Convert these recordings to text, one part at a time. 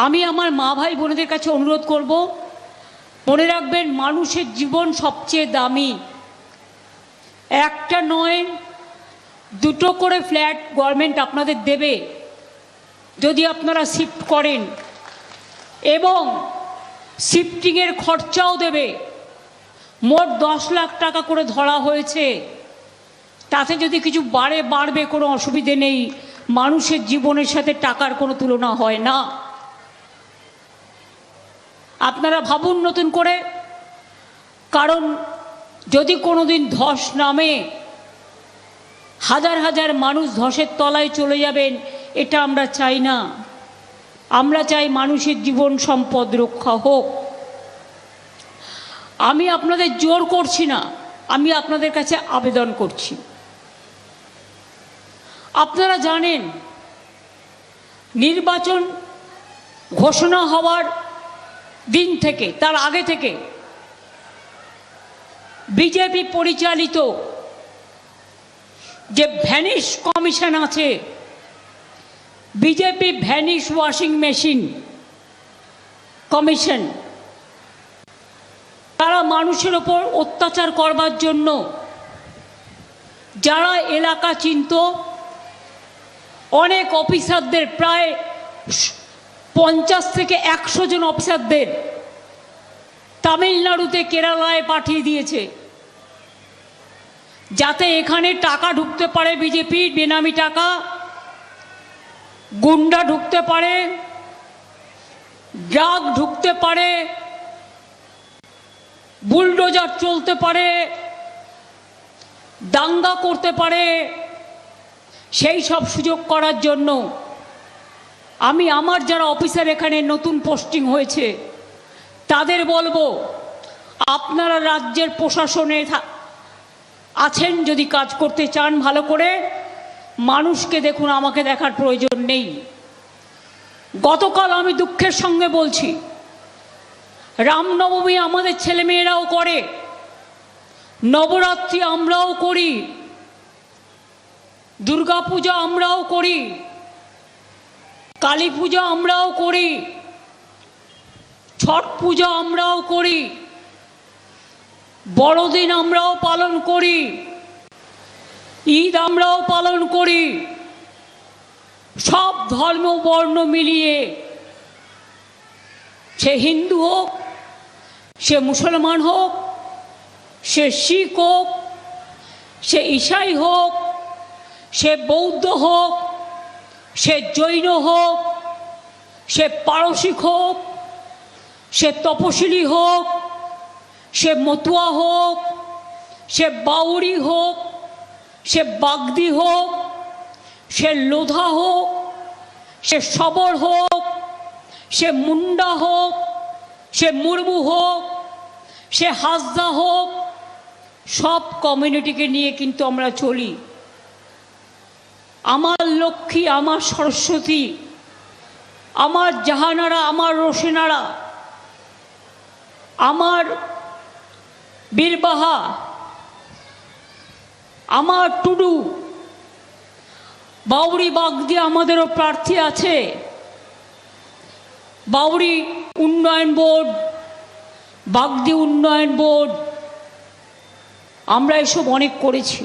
আমি আমার মা ভাই বোনেদের কাছে অনুরোধ করব, মনে রাখবেন মানুষের জীবন সবচেয়ে দামি। একটা নয়, দুটো করে ফ্ল্যাট গভর্নমেন্ট আপনাদের দেবে যদি আপনারা শিফট করেন, এবং শিফটিংয়ের খরচাও দেবে। মোট 10 লাখ টাকা করে ধরা হয়েছে। তাতে যদি কিছু বাড়বে কোনো অসুবিধে নেই। মানুষের জীবনের সাথে টাকার কোনো তুলনা হয় না। আপনারা ভাবুন নতুন করে, কারণ যদি কোনোদিন ধস নামে হাজার হাজার মানুষ ধসের তলায় চলে যাবেন, এটা আমরা চাই না। আমরা চাই মানুষের জীবন সম্পদ রক্ষা হোক। আমি আপনাদের জোর করছি না, আমি আপনাদের কাছে আবেদন করছি। আপনারা জানেন নির্বাচন ঘোষণা হওয়ার দিন থেকে, তার আগে থেকে বিজেপি পরিচালিত যে ভ্যানিশ কমিশন আছে, BJP vanish washing machine commission, তারা মানুষের ওপর অত্যাচার করবার জন্য যারা এলাকা চিনত, অনেক অফিসারদের, প্রায় 50 থেকে 100 জন অফিসারদের তামিলনাড়ুতে, কেরালায় পাঠিয়ে দিয়েছে, যাতে এখানে টাকা ঢুকতে পারে, বিজেপির বেনামি টাকা, গুন্ডা ঢুকতে পারে, ড্রাগ ঢুকতে পারে, বুলডোজার চলতে পারে, দাঙ্গা করতে পারে। সেই সব সুযোগ করার জন্য আমি আমার যারা অফিসার এখানে নতুন পোস্টিং হয়েছে তাদের বলবো, আপনারা রাজ্যের প্রশাসনে আছেন, যদি কাজ করতে চান ভালো করে, মানুষকে দেখুন, আমাকে দেখার প্রয়োজন নেই। গতকাল আমি দুঃখের সঙ্গে বলছি, রামনবমী আমাদের ছেলেমেয়েরাও করে, নবরাত্রি আমরাও করি, দুর্গাপূজা আমরাও করি, কালী পূজা আমরাও করি, ছট পূজা আমরাও করি, বড়দিন আমরাও পালন করি, ঈদ আমরাও পালন করি। সব ধর্ম বর্ণ মিলিয়ে, সে হিন্দু হোক, সে মুসলমান হোক, সে শিখ হোক, সে ঈসাই হোক, সে বৌদ্ধ হোক, সে জৈন হোক, সে পারসিক হোক, সে তপশিলি হোক, সে মতুয়া হোক, সে বাউরি হোক, সে বাগদি হোক, সে লোধা হোক, সে সবর হোক, সে মুন্ডা হোক, সে মুর্মু হোক, সে হাসদা হোক, সব কমিউনিটিকে নিয়ে কিন্তু আমরা চলি। আমার লক্ষ্মী, আমার সরস্বতী, আমার জাহানারা, আমার রোশেনারা, আমার বীরবাহা, আমার টুডু, বাউরি বাগদি আমাদেরও প্রার্থী আছে। বাউরি উন্নয়ন বোর্ড, বাগদি উন্নয়ন বোর্ড, আমরা এসব অনেক করেছি,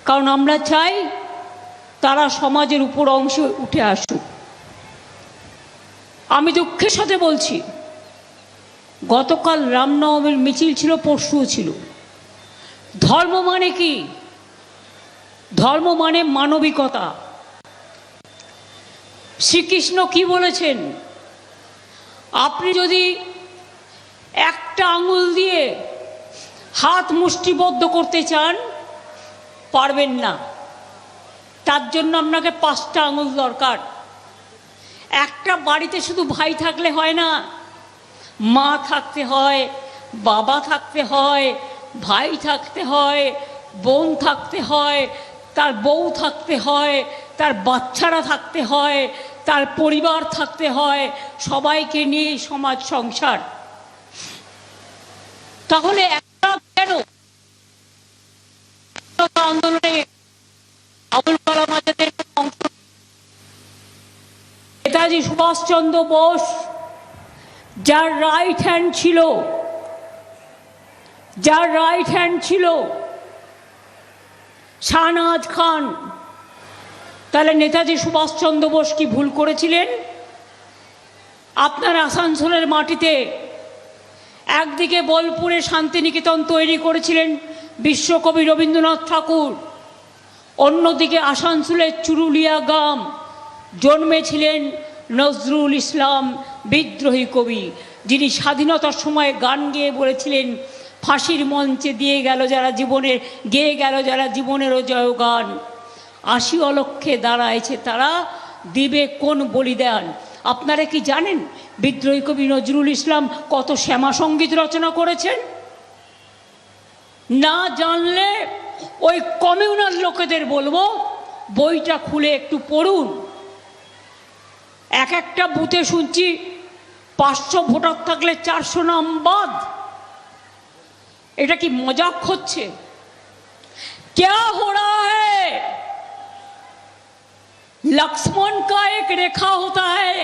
কারণ আমরা চাই তারা সমাজের উপর অংশে উঠে আসুক। আমি দুঃখের সাথে বলছি, গতকাল রামনবমীর মিছিল ছিল, পরশুও ছিল। ধর্ম মানে কি? ধর্ম মানে মানবিকতা। শ্রীকৃষ্ণ কি বলেছেন? আপনি যদি একটা আঙুল দিয়ে হাত মুষ্টিবদ্ধ করতে চান, পারবেন না। তার জন্য আপনাকে 5টা আঙুল দরকার। একটা বাড়িতে শুধু ভাই থাকলে হয় না, মা থাকতে হয়, বাবা থাকতে হয়, ভাই থাকতে হয়, বোন থাকতে হয়, তার বউ থাকতে হয়, তার বাচ্চারা থাকতে হয়, তার পরিবার থাকতে হয়, সবাইকে নিয়ে সমাজ সংসার। তাহলে একটা কেন আন্দোলনে আবুল কালাম আজাদের অংশ, নেতাজি সুভাষচন্দ্র বোস যার রাইট হ্যান্ড ছিল শাহনাজ খান, তাহলে নেতাজি সুভাষচন্দ্র বোস কি ভুল করেছিলেন? আপনার আসানসোলের মাটিতে একদিকে বোলপুরে শান্তিনিকেতন তৈরি করেছিলেন বিশ্বকবি রবীন্দ্রনাথ ঠাকুর, অন্যদিকে আসানসোলের চুরুলিয়া গ্রাম জন্মেছিলেন নজরুল ইসলাম বিদ্রোহী কবি, যিনি স্বাধীনতার সময় গান গেয়ে বলেছিলেন, ফাঁসির মঞ্চে গেয়ে গেল যারা জীবনেরও জয় গান, ৮০ অলক্ষে দাঁড়াইছে তারা, দিবে কোন বলিদান। আপনারা কি জানেন বিদ্রোহী কবি নজরুল ইসলাম কত শ্যামা সঙ্গীত রচনা করেছেন? না জানলে ওই কমিউনাল লোকেদের বলবো বইটা খুলে একটু পড়ুন। এক একটা বুথে শুনছি ৫০০ ভোটার থাকলে ৪০০ নাম বাদ। এটা কি মজাক হচ্ছে? क्या हो रहा है? लक्ष्मण का एक रेखा होता है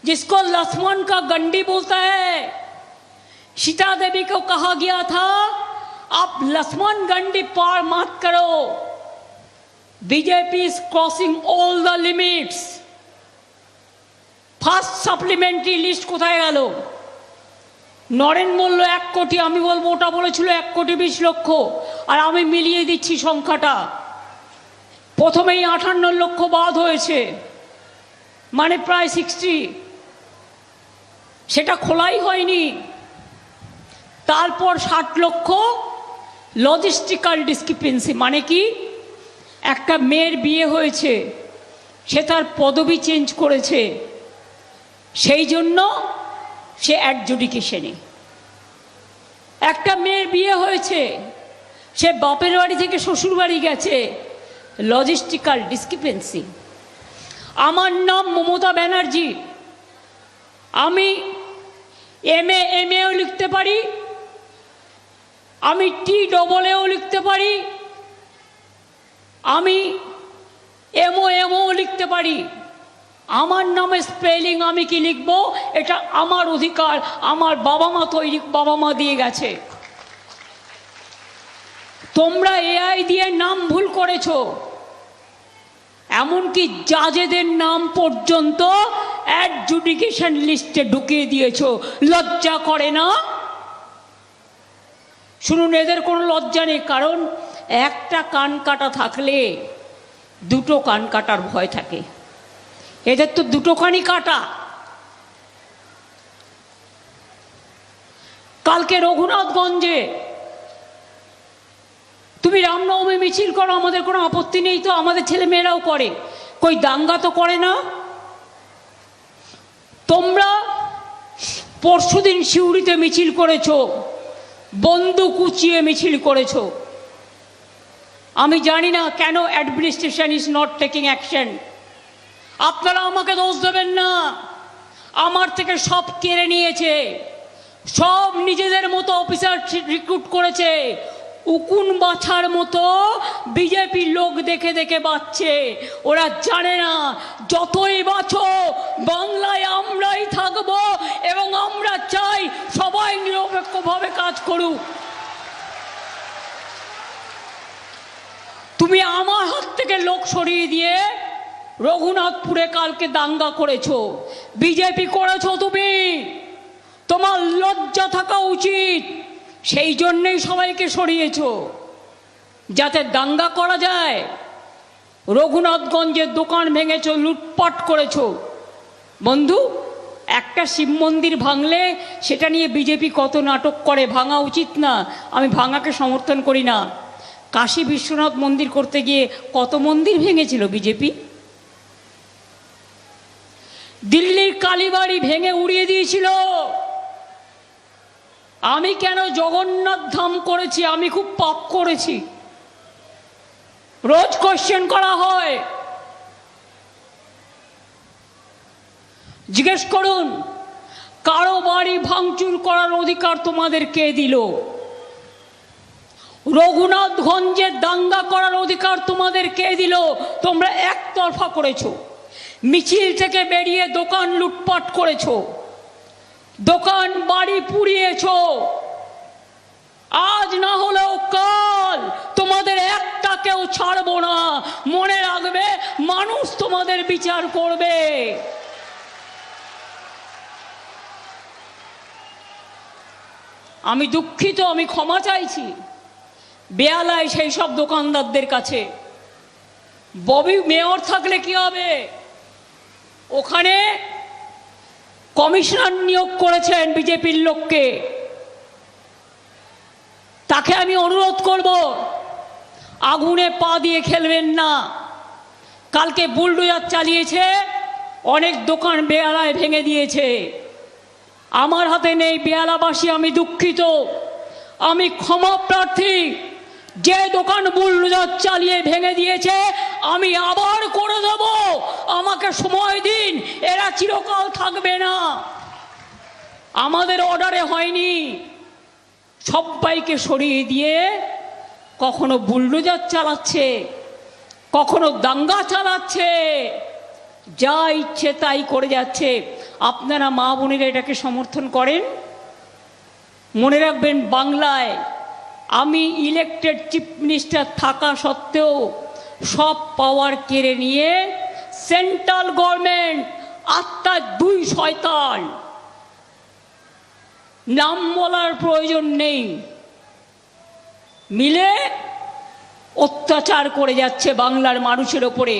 जिसको लक्ष्मण का गंडी बोलता है। सीता देवी को कहा गया था आप लक्ष्मण गंडी पार मत करो। BJP is crossing all the limits. First supplementary list কোথায় গেল? নরেন বলল ১ কোটি, আমি বলবো ওটা বলেছিল ১,২০,০০,০০০, আর আমি মিলিয়ে দিচ্ছি সংখ্যাটা। প্রথমেই ৫৮ লক্ষ বাদ হয়েছে, মানে প্রায় ৬০, সেটা খোলাই হয়নি। তারপর ৬০ লক্ষ লজিস্টিক্যাল ডিসক্রিপেন্সি, মানে কি একটা মেয়ের বিয়ে হয়েছে, সে তার পদবি চেঞ্জ করেছে, সেই জন্য সে অ্যাডজুডিকেশনে। একটা মেয়ের বিয়ে হয়েছে, সে বাপের বাড়ি থেকে শ্বশুর বাড়ি গেছে, লজিস্টিক্যাল ডিসক্রিপেন্সি। আমার নাম মমতা ব্যানার্জি, আমি এমএও লিখতে পারি, আমি TEEও লিখতে পারি, আমি এমও লিখতে পারি। আমার নামে স্পেলিং আমি কি লিখবো এটা আমার অধিকার, আমার বাবা মা দিয়ে গেছে। তোমরা AI দিয়ে নাম ভুল করেছো, এমনকি জাজেদের নাম পর্যন্ত অ্যাডজুডিকেশন লিস্টে ঢুকিয়ে দিয়েছো। লজ্জা করে না? শুনুন, এদের কোনো লজ্জা নেই, কারণ একটা কান কাটা থাকলে দুটো কান কাটার ভয় থাকে, এদের তো দুটো কানই কাটা। কালকে রঘুনাথগঞ্জে তুমি রামনবমী মিছিল করো, আমাদের কোনো আপত্তি নেই, তো আমাদের ছেলে মেয়েরাও করে, কই দাঙ্গা তো করে না। তোমরা পরশুদিন সিউড়িতে মিছিল করেছো, বন্দুক উঁচিয়ে মিছিল করেছো। আমি জানি না কেন administration is not taking action. আপনারা আমাকে দোষ দেবেন না, আমার থেকে সব কেড়ে নিয়েছে, সব নিজেদের মতো অফিসার রিক্রুট করেছে, উকুন বাছার মতো বিজেপি লোক দেখে দেখে বাঁচছে। ওরা জানে না যতই বাঁচো বাংলায় আমরাই থাকবো, এবং আমরা চাই সবাই নিরপেক্ষভাবে কাজ করুক। তুমি আমার হাত থেকে লোক সরিয়ে দিয়ে রঘুনাথপুরে কালকে দাঙ্গা করেছো, বিজেপি করেছো তুমি, তোমার লজ্জা থাকা উচিত। সেই জন্যই সবাইকে সরিয়েছো, যাতে দাঙ্গা করা যায়। রঘুনাথগঞ্জের দোকান ভেঙেছো, লুটপাট করেছো। বন্ধু, একটা শিব মন্দির ভাঙলে সেটা নিয়ে বিজেপি কত নাটক করে, ভাঙা উচিত না, আমি ভাঙাকে সমর্থন করি না। কাশী বিশ্বনাথ মন্দির করতে গিয়ে কত মন্দির ভেঙেছিল বিজেপি। দিল্লির কালীবাড়ি ভেঙে উড়িয়ে দিয়েছিল। আমি কেন জগন্নাথ ধাম করেছি? আমি খুব পাপ করেছি, রোজ কোশ্চেন করা হয়। জিজ্ঞেস করুন, কারো বাড়ি ভাঙচুর করার অধিকার তোমাদের কে দিল? রঘুনাথগঞ্জে দাঙ্গা করার অধিকার তোমাদের কে দিল? তোমরা একতরফা করেছো। মিছিল থেকে বেরিয়ে দোকান লুটপাট করেছো, দোকান বাড়ি পুড়িয়েছো। আজ না হলেও কাল তোমাদের একটাকেও ছাড়বো না। মনে রাখবে, মানুষ তোমাদের বিচার করবে। আমি দুঃখিত, আমি ক্ষমা চাইছি বেহালায় সেই সব দোকানদারদের কাছে। ববি মেয়র থাকলে কি হবে? ওখানে কমিশনার নিয়োগ করেছেন বিজেপির লোককে। তাকে আমি অনুরোধ করব, আগুনে পা দিয়ে খেলবেন না। কালকে বুলডোজার চালিয়েছে, অনেক দোকান বেহালায় ভেঙে দিয়েছে। আমার হাতে নেই, বেহালাবাসী আমি দুঃখিত, আমি ক্ষমা প্রার্থী। যে দোকান বুলডোজার চালিয়ে ভেঙে দিয়েছে আমি আবার করে দেব। আমাকে সময় দিন, এরা চিরকাল থাকবে না। আমাদের অর্ডারে হয়নি। সবাইকে সরিয়ে দিয়ে কখনো বুলডোজার চালাচ্ছে, কখনো দাঙ্গা চালাচ্ছে, যা ইচ্ছে তাই করে যাচ্ছে। আপনারা মা বোনেরা এটাকে সমর্থন করেন? মনে রাখবেন, বাংলায় আমি ইলেকটেড চিফ মিনিস্টার থাকা সত্ত্বেও সব পাওয়ার কেড়ে নিয়ে সেন্ট্রাল গভর্নমেন্ট আত্মার দুই শয়তান, নাম বলার প্রয়োজন নেই, মিলে অত্যাচার করে যাচ্ছে বাংলার মানুষের ওপরে।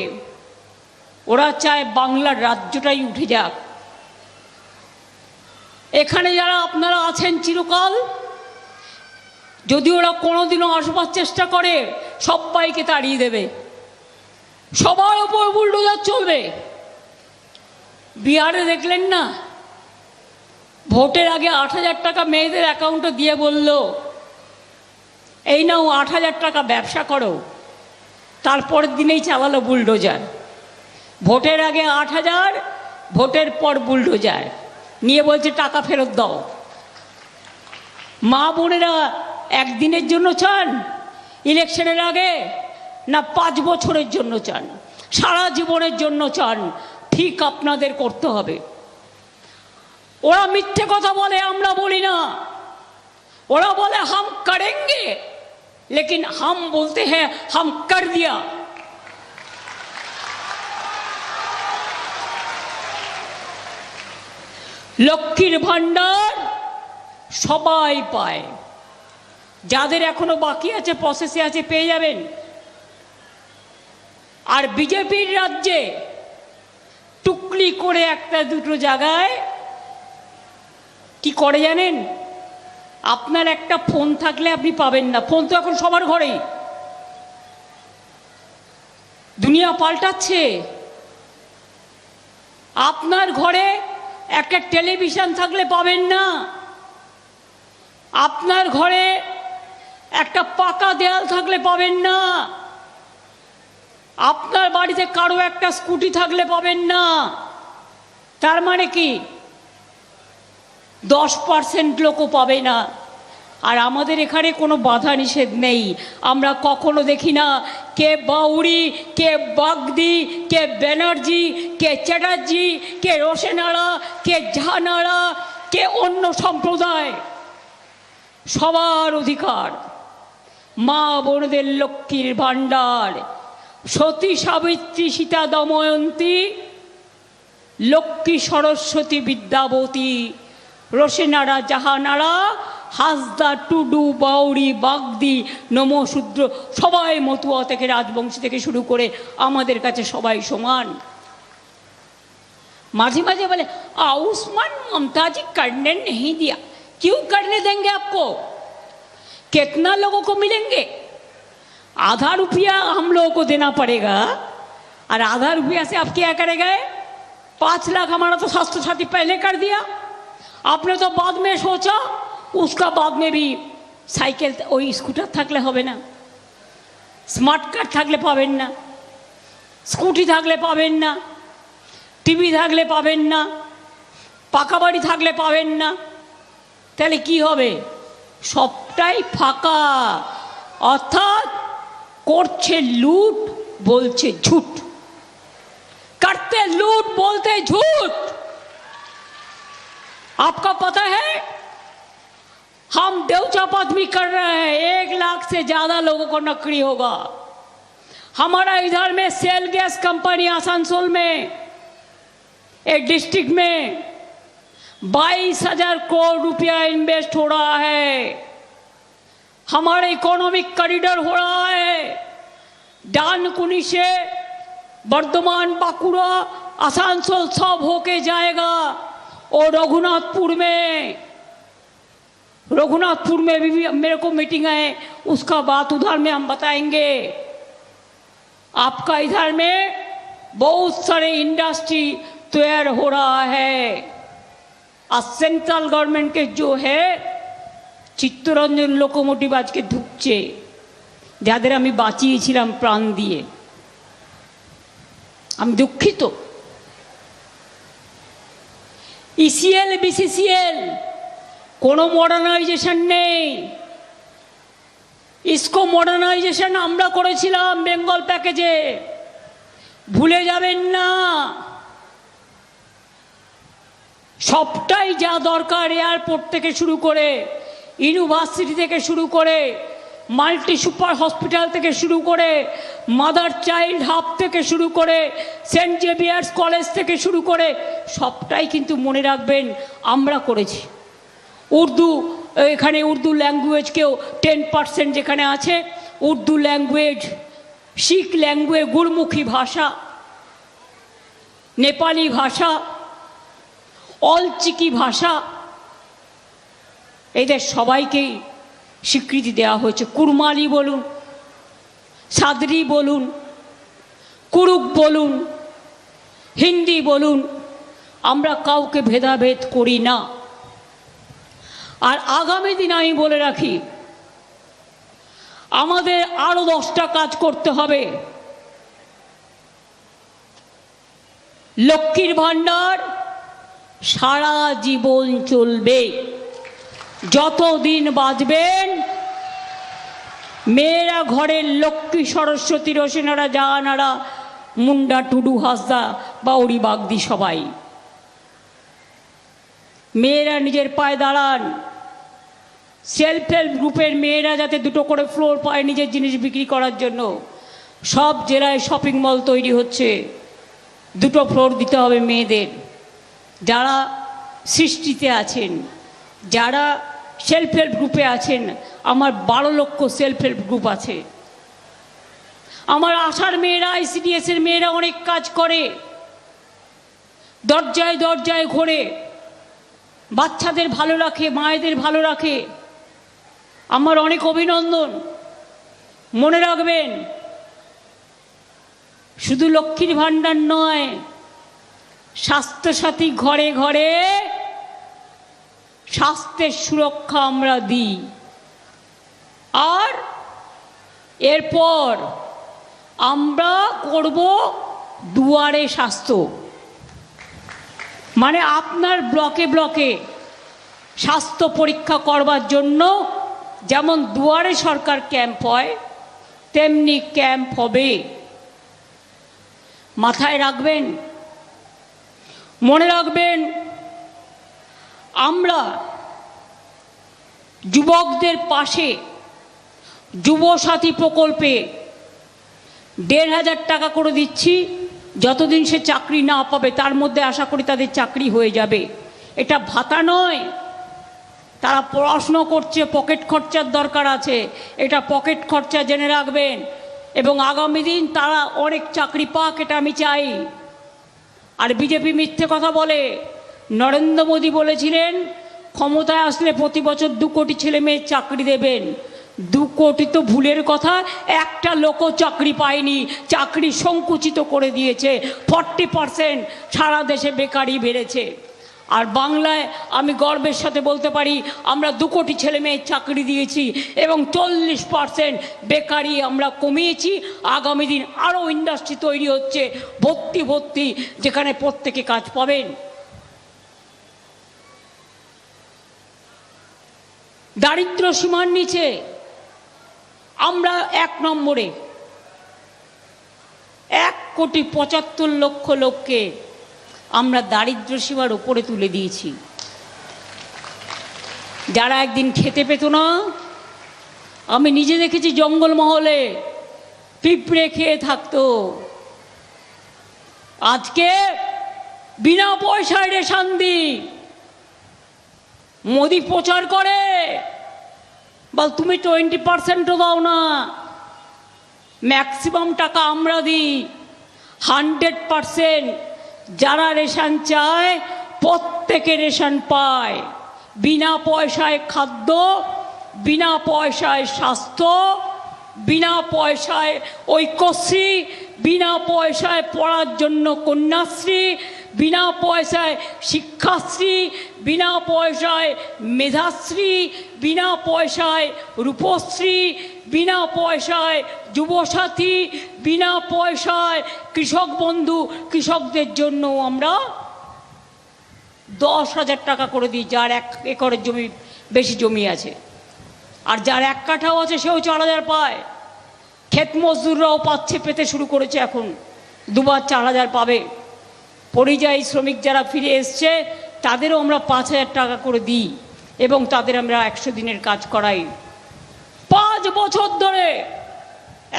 ওরা চায় বাংলার রাজ্যটাই উঠে যাক। এখানে যারা আপনারা আছেন চিরকাল, যদি ওরা কোনোদিনও আসবার চেষ্টা করে সবাইকে তাড়িয়ে দেবে, সবার ওপর বুলডোজার চলবে। বিহারে দেখলেন না, ভোটের আগে 8,000 টাকা মেয়েদের অ্যাকাউন্টে দিয়ে বলল, এই নাও 8,000 টাকা ব্যবসা করো। তারপরের দিনেই চালালো বুলডোজার। ভোটের আগে 8,000, ভোটের পর বুলডোজার নিয়ে বলছে টাকা ফেরত দাও। মা বোনেরা একদিনের জন্য চান ইলেকশনের আগে, না 5 বছরের জন্য চান, সারা জীবনের জন্য চান? ঠিক আপনাদের করতে হবে। ওরা মিথ্যে কথা বলে, আমরা বলি না। ওরা বলে হাম করেঙ্গে, লেকিন হাম বলতে হ্যাঁ হাম কর দিয়া। লক্ষ্মীর ভান্ডার সবাই পায়, যাদের এখনো বাকি আছে, প্রসেসে আছে, পেয়ে যাবেন। আর বিজেপির রাজ্যে টুকলি করে একটা দুটো জায়গায় কি করে জানেন? আপনার একটা ফোন থাকলে আপনি পাবেন না। ফোন তো এখন সবার ঘরেই। দুনিয়া পাল্টাচ্ছে। আপনার ঘরে একটা টেলিভিশন থাকলে পাবেন না। আপনার ঘরে একটা পাকা দেয়াল থাকলে পাবেন না। আপনার বাড়িতে কারো একটা স্কুটি থাকলে পাবেন না। তার মানে কি? 10% লোকও পাবে না। আর আমাদের এখানে কোনো বাধা নিষেধ নেই। আমরা কখনো দেখি না কে বাউরি, কে বাগদি, কে ব্যানার্জি, কে চ্যাটার্জি, কে রোশেনাড়া, কে ঝানাড়া, কে অন্য সম্প্রদায়। সবার অধিকার। মা বোনদের লক্ষ্মীর ভাণ্ডার, সতী সাবিত্রী সীতা দময়ন্তী, লক্ষ্মী সরস্বতী বিদ্যাবতী, রোশেনাড়া জাহানাড়া, হাসদা টুডু বাউরি বাগদি নমশূদ্র, সবাই মতুয়া থেকে রাজবংশী থেকে শুরু করে আমাদের কাছে সবাই সমান। মাঝে माझे बोले आयुष्मान ममता जी करने नहीं दिया, क्यों करने देंगे आपको? कितना लोगों को मिलेंगे? आधा रुपया हम लोगों को देना पड़ेगा, और आधा रुपया से आप क्या करेंगे? 5 लाख हमारा तो स्वास्थ्य साथी पहले कर दिया, आपने तो बाद में सोचा। उसका बाद में भी साइकिल ওই স্কুটার থাকলে হবে না, স্মার্ট কার্ড থাকলে পাবেন না, স্কুটি থাকলে পাবেন না, টিভি থাকলে পাবেন না, পাকা বাড়ি থাকলে পাবেন না। তাহলে কি হবে? সবটাই ফাঁকা। অর্থাৎ করছে লুট, বলছে ঝুট। करते लूट बोलते झूठ। आपका पता है हम देवचापात भी कर रहे हैं, 1 लाख से ज्यादा लोगों को नौकरी होगा। हमारा इधर में सेल गैस कंपनी आसनसोल में एक डिस्ट्रिक्ट में 22,000 करोड़ रुपया इन्वेस्ट हो रहा है। हमारा इकोनॉमिक कॉरिडोर हो रहा है, डानकुनी से बर्धमान, बांकुड़ा, आसनसोल सब होके जाएगा। और रघुनाथपुर में भी मेरे को मीटिंग है, उसका बात उधर में हम बताएंगे। आपका इधर में बहुत सारे इंडस्ट्री तैयार हो रहा है। और सेंट्रल गवर्नमेंट के जो है চিত্তরঞ্জন লোকোমোটিভ আজকে ঢুকছে, যাদের আমি বাঁচিয়েছিলাম প্রাণ দিয়ে। আমি দুঃখিত। ইসিএল বিসিসিএল কোনো মডার্নাইজেশন নেই। ইসকো মডার্নাইজেশন আমরা করেছিলাম বেঙ্গল প্যাকেজে, ভুলে যাবেন না। সবটাই যা দরকার, এয়ারপোর্ট থেকে শুরু করে, ইউনিভার্সিটি থেকে শুরু করে, মাল্টি সুপার হসপিটাল থেকে শুরু করে, মাদার চাইল্ড হাব থেকে শুরু করে, সেন্ট জেভিয়ার্স কলেজ থেকে শুরু করে, সবটাই কিন্তু মনে রাখবেন আমরা করেছি। উর্দু, এখানে উর্দু ল্যাঙ্গুয়েজকেও 10% যেখানে আছে উর্দু ল্যাঙ্গুয়েজ, শিখ ল্যাঙ্গুয়েজ, গুরমুখী ভাষা, নেপালি ভাষা, অলচিকি ভাষা, এদের সবাইকেই স্বীকৃতি দেওয়া হয়েছে। কুরমালি বলুন, সাদরি বলুন, কুরুক বলুন, হিন্দি বলুন, আমরা কাউকে ভেদাভেদ করি না। আর আগামী দিন আমি বলে রাখি, আমাদের আরো 10টা কাজ করতে হবে। লক্ষ্মীর ভাণ্ডার সারা জীবন চলবে, যতদিন বাঁচবেন। মেয়েরা ঘরের লক্ষ্মী, সরস্বতী, রসিনারা, জাহানারা, মুন্ডা, টুডু, হাসদা, বাউরি, বাগদি সবাই মেয়েরা নিজের পায়ে দাঁড়ান। সেলফ হেল্প গ্রুপের মেয়েরা যাতে 2টো করে ফ্লোর পায় নিজের জিনিস বিক্রি করার জন্য। সব জেলায় শপিং মল তৈরি হচ্ছে, 2টো ফ্লোর দিতে হবে মেয়েদের। যারা সৃষ্টিতে আছেন, যারা সেলফ হেল্প গ্রুপে আছেন, আমার 12 লক্ষ সেলফ হেল্প গ্রুপ আছে। আমার আশার মেয়েরা, আইসিডিএসের মেয়েরা অনেক কাজ করে, দরজায় দরজায় ঘোরে, বাচ্চাদের ভালো রাখে, মায়েদের ভালো রাখে। আমার অনেক অভিনন্দন। মনে রাখবেন, শুধু লক্ষ্মীর ভাণ্ডার নয়, স্বাস্থ্যসাথী ঘরে ঘরে স্বাস্থ্যের সুরক্ষা আমরা দিই। আর এরপর আমরা করব দুয়ারে স্বাস্থ্য, মানে আপনার ব্লকে ব্লকে স্বাস্থ্য পরীক্ষা করবার জন্য যেমন দুয়ারে সরকার ক্যাম্প হয়, তেমনি ক্যাম্প হবে। মাথায় রাখবেন, মনে রাখবেন, আমরা যুবকদের পাশে যুবসাথী প্রকল্পে 1,500 টাকা করে দিচ্ছি। যতদিন সে চাকরি না পাবে তার মধ্যে আশা করি তাদের চাকরি হয়ে যাবে। এটা ভাতা নয়, তারা পড়াশুনো করছে, পকেট খরচার দরকার আছে, এটা পকেট খরচা জেনে রাখবেন। এবং আগামী দিন তারা অনেক চাকরি পাক, এটা আমি চাই। আর বিজেপি মিথ্যে কথা বলে। নরেন্দ্র মোদী বলেছিলেন ক্ষমতায় আসলে প্রতি বছর 2 কোটি ছেলে মেয়ের চাকরি দেবেন। 2 কোটি তো ভুলের কথা, একটা লোকও চাকরি পায়নি, চাকরি সংকুচিত করে দিয়েছে। 40% সারা দেশে বেকারি বেড়েছে। আর বাংলায় আমি গর্বের সাথে বলতে পারি আমরা 2 কোটি ছেলে মেয়ের চাকরি দিয়েছি এবং 40% বেকারি আমরা কমিয়েছি। আগামী দিন আরও ইন্ডাস্ট্রি তৈরি হচ্ছে ভর্তি ভর্তি, যেখানে প্রত্যেকে কাজ পাবেন। দারিদ্র সীমার নিচে আমরা 1 নম্বরে, 1 1,75,00,000 লোককে আমরা দারিদ্র্য সীমার উপরে তুলে দিয়েছি। যারা একদিন খেতে পেত না, আমি নিজে দেখেছি জঙ্গলমহলে পিঁপড়ে খেয়ে থাকতো, আজকে বিনা পয়সায় রেশন দিই। মোদি প্রচার করে, বল তুমি 20%ও দাও না, ম্যাক্সিমাম টাকা আমরা দিই। 100% যারা রেশন চায় প্রত্যেকে রেশন পায়, বিনা পয়সায় খাদ্য, বিনা পয়সায় স্বাস্থ্য, বিনা পয়সায় ঐক্যশ্রী, বিনা পয়সায় পড়ার জন্য কন্যাশ্রী, বিনা পয়সায় শিক্ষাশ্রী, বিনা পয়সায় মেধাশ্রী, বিনা পয়সায় রূপশ্রী, বিনা পয়সায় যুবসাথী, বিনা পয়সায় কৃষক বন্ধু। কৃষকদের জন্য আমরা 10,000 টাকা করে দিই, যার 1 একরের জমি বেশি জমি আছে, আর যার 1 কাঠাও আছে সেও 4,000 পায়। ক্ষেত মজদুররাও পাচ্ছে, পেতে শুরু করেছে, এখন দুবার 4,000 পাবে। পরিযায়ী শ্রমিক যারা ফিরে এসছে তাদেরও আমরা 5,000 টাকা করে দিই এবং তাদের আমরা 100 দিনের কাজ করাই। 5 বছর ধরে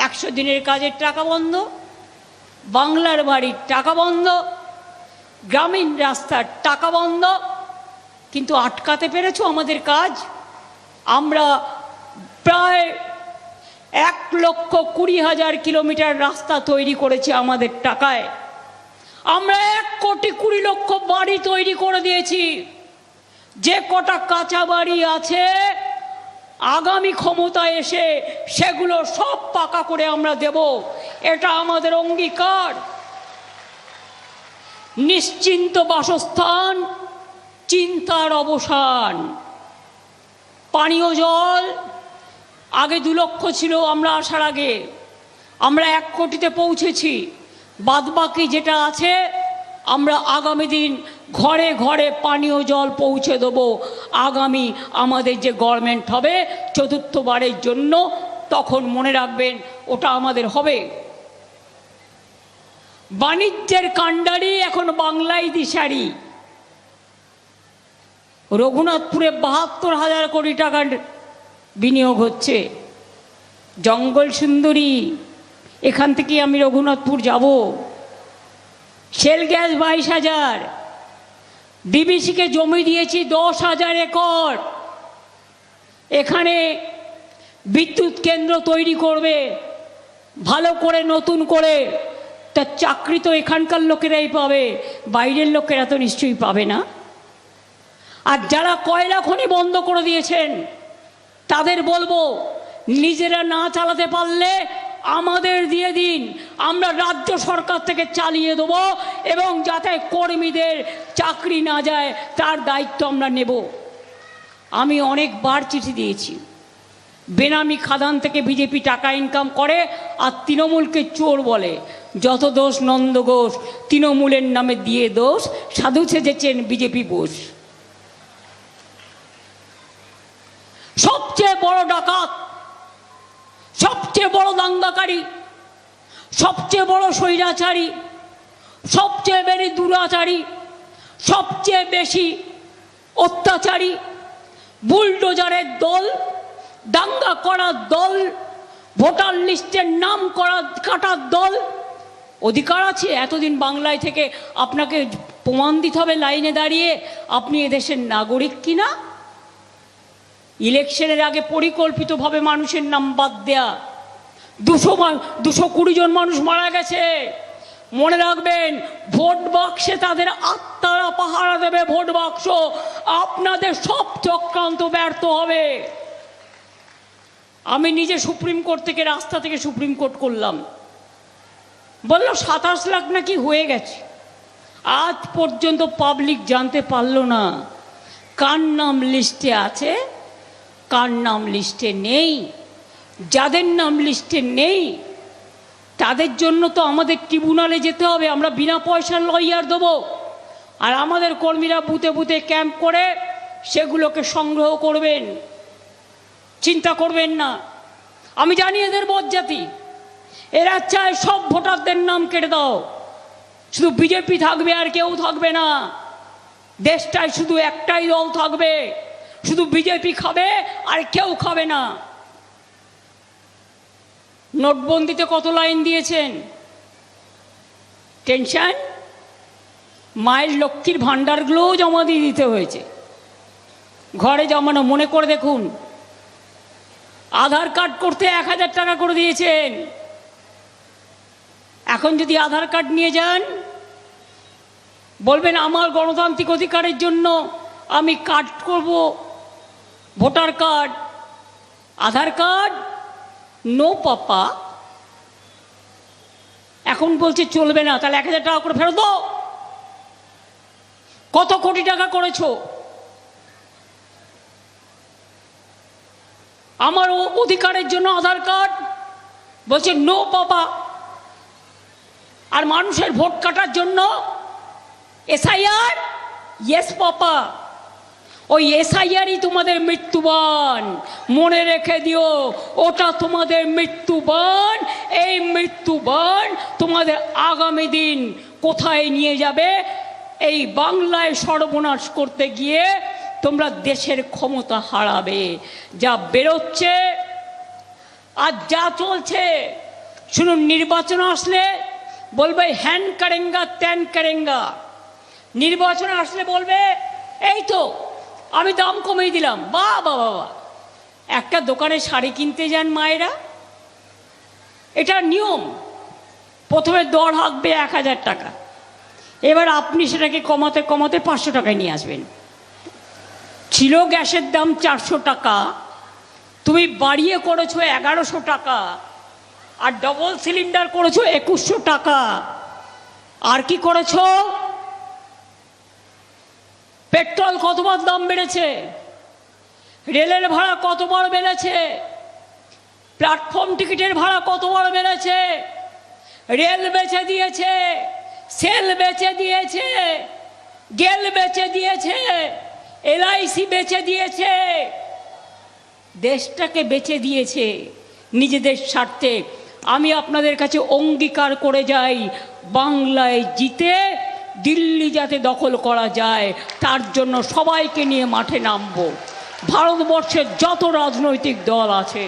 100 দিনের কাজের টাকা বন্ধ, বাংলার বাড়ির টাকা বন্ধ, গ্রামীণ রাস্তার টাকা বন্ধ। কিন্তু আটকাতে পেরেছো আমাদের কাজ? আমরা প্রায় 1,20,000 কিলোমিটার রাস্তা তৈরি করেছি আমাদের টাকায়। আমরা 1,20,00,000 বাড়ি তৈরি করে দিয়েছি। যে কটা কাঁচা বাড়ি আছে আগামী ক্ষমতায় এসে সেগুলো সব পাকা করে আমরা দেব, এটা আমাদের অঙ্গীকার। নিশ্চিন্ত বাসস্থান, চিন্তার অবসান। পানীয় জল আগে 2 লক্ষ ছিল, আমরা আসার আগে আমরা 1 কোটিতে পৌঁছেছি। বাদবাকি যেটা আছে আমরা আগামী দিন ঘরে ঘরে পানীয় জল পৌঁছে দেব। আগামী আমাদের যে গভর্নমেন্ট হবে 4র্থবারের জন্য, তখন মনে রাখবেন ওটা আমাদের হবে। বাণিজ্যের কাণ্ডারি এখন বাংলায় দিশারি। রঘুনাথপুরে 72,000 কোটি টাকার বিনিয়োগ হচ্ছে। জঙ্গল সুন্দরী, এখান থেকে আমি রঘুনাথপুর যাব। শেল গ্যাস 22,000, ডিবিসিকে জমি দিয়েছি 10,000 একর। এখানে বিদ্যুৎ কেন্দ্র তৈরি করবে ভালো করে, নতুন করে। তার চাকরি তো এখানকার লোকেরাই পাবে, বাইরের লোকেরা তো নিশ্চয়ই পাবে না। আর যারা কয়লা খনি বন্ধ করে দিয়েছেন তাদের বলবো, নিজেরা না চালাতে পারলে আমাদের দিয়ে দিন, আমরা রাজ্য সরকার থেকে চালিয়ে দেবো, এবং যাতে কর্মীদের চাকরি না যায় তার দায়িত্ব আমরা নেব। আমি অনেকবার চিঠি দিয়েছি। বেনামি খাদান থেকে বিজেপি টাকা ইনকাম করে আর তৃণমূলকে চোর বলে। যত দোষ নন্দ ঘোষ, তৃণমূলের নামে দিয়ে দোষ, সাধু সেজেছেন বিজেপি বোস। সবচেয়ে বড় ডাকাত, সবচেয়ে বড় দাঙ্গাকারী, সবচেয়ে বড় স্বৈরাচারী, সবচেয়ে বেশি দুরাচারী, সবচেয়ে বেশি অত্যাচারী, বুলডোজারের দল, দাঙ্গা করার দল, ভোটার লিস্টের নাম কাটার দল। অধিকার আছে এতদিন বাংলায় থেকে, আপনাকে প্রমাণ দিতে হবে লাইনে দাঁড়িয়ে আপনি এদেশের নাগরিক কিনা। ইলেকশনের আগে পরিকল্পিতভাবে মানুষের নাম বাদ দেয়া। 220 জন মানুষ মারা গেছে। মনে রাখবেন, ভোট বাক্সে তাদের আত্মারা পাহারা দেবে। ভোট বাক্স আপনাদের সব চক্রান্ত ব্যর্থ হবে। আমি নিজে সুপ্রিম কোর্ট থেকে, রাস্তা থেকে সুপ্রিম কোর্ট করলাম, বলল 27 লাখ নাকি হয়ে গেছে। আজ পর্যন্ত পাবলিক জানতে পারলো না কার নাম লিস্টে আছে, কার নাম লিস্টে নেই। যাদের নাম লিস্টে নেই তাদের জন্য তো আমাদের ট্রিব্যুনালে যেতে হবে। আমরা বিনা পয়সার লয়ার দেবো, আর আমাদের কর্মীরা বুথে বুথে ক্যাম্প করে সেগুলোকে সংগ্রহ করবেন। চিন্তা করবেন না, আমি জানি এদের বজ্জাতি, এরা চায় সব ভোটারদের নাম কেটে দাও, শুধু বিজেপি থাকবে আর কেউ থাকবে না, দেশটায় শুধু একটাই দল থাকবে, শুধু বিজেপি খাবে আর কেউ খাবে না। নোটবন্দিতে কত লাইন দিয়েছেন? টেনশন, মায়ের লক্ষ্মীর ভাণ্ডারগুলোও জমা দিয়ে দিতে হয়েছে, ঘরে জমানো। মনে করে দেখুন, আধার কার্ড করতে 1000 টাকা করে দিয়েছেন। এখন যদি আধার কার্ড নিয়ে যান, বলবেন আমার গণতান্ত্রিক অধিকারের জন্য আমি কার্ড করব, ভোটার কার্ড, আধার কার্ড নো পাপা। এখন বলছে চলবে না, তাহলে 1000 টাকা করে ফেরত দাও। কত কোটি টাকা করেছো? আমার অধিকারের জন্য আধার কার্ড, বলছে নো পাপা। আর মানুষের ভোট কাটার জন্য এসআইআর, ইয়েস পাপা। ওই এসআইআরই তোমাদের মৃত্যুবান, মনে রেখে দিও, ওটা তোমাদের মৃত্যুবান। এই মৃত্যুবান তোমাদের আগামী দিন কোথায় নিয়ে যাবে? এই বাংলায় সর্বনাশ করতে গিয়ে তোমরা দেশের ক্ষমতা হারাবে। যা বেরোচ্ছে আর যা চলছে, শুনুন, নির্বাচন আসলে বলবে হ্যান করেঙ্গা ত্যান করেঙ্গা। নির্বাচন আসলে বলবে এই তো আমি দাম কমিয়ে দিলাম। বাহ বাহ বাবা, একটা দোকানে শাড়ি কিনতে যান মায়েরা, এটা নিয়ম, প্রথমে দর হাঁকবে 1000 টাকা, এবার আপনি সেটাকে কমাতে কমাতে 500 টাকায় নিয়ে আসবেন। ছিল গ্যাসের দাম 400 টাকা, তুমি বাড়িয়ে করেছো 1100 টাকা, আর ডবল সিলিন্ডার করেছো 2100 টাকা। আর কি করেছো? পেট্রোল কতবার দাম বেড়েছে, রেলের ভাড়া কতবার বেড়েছে, প্ল্যাটফর্ম টিকিটের ভাড়া কতবার বেড়েছে, রেল বেচে দিয়েছে, সেল বেচে দিয়েছে, গেল বেচে দিয়েছে, এলআইসি বেচে দিয়েছে, দেশটাকে বেচে দিয়েছে নিজেদের স্বার্থে। আমি আপনাদের কাছে অঙ্গীকার করে যাই, বাংলায় জিতে দিল্লি যাতে দখল করা যায় তার জন্য সবাইকে নিয়ে মাঠে নামবো। ভারতবর্ষের যত রাজনৈতিক দল আছে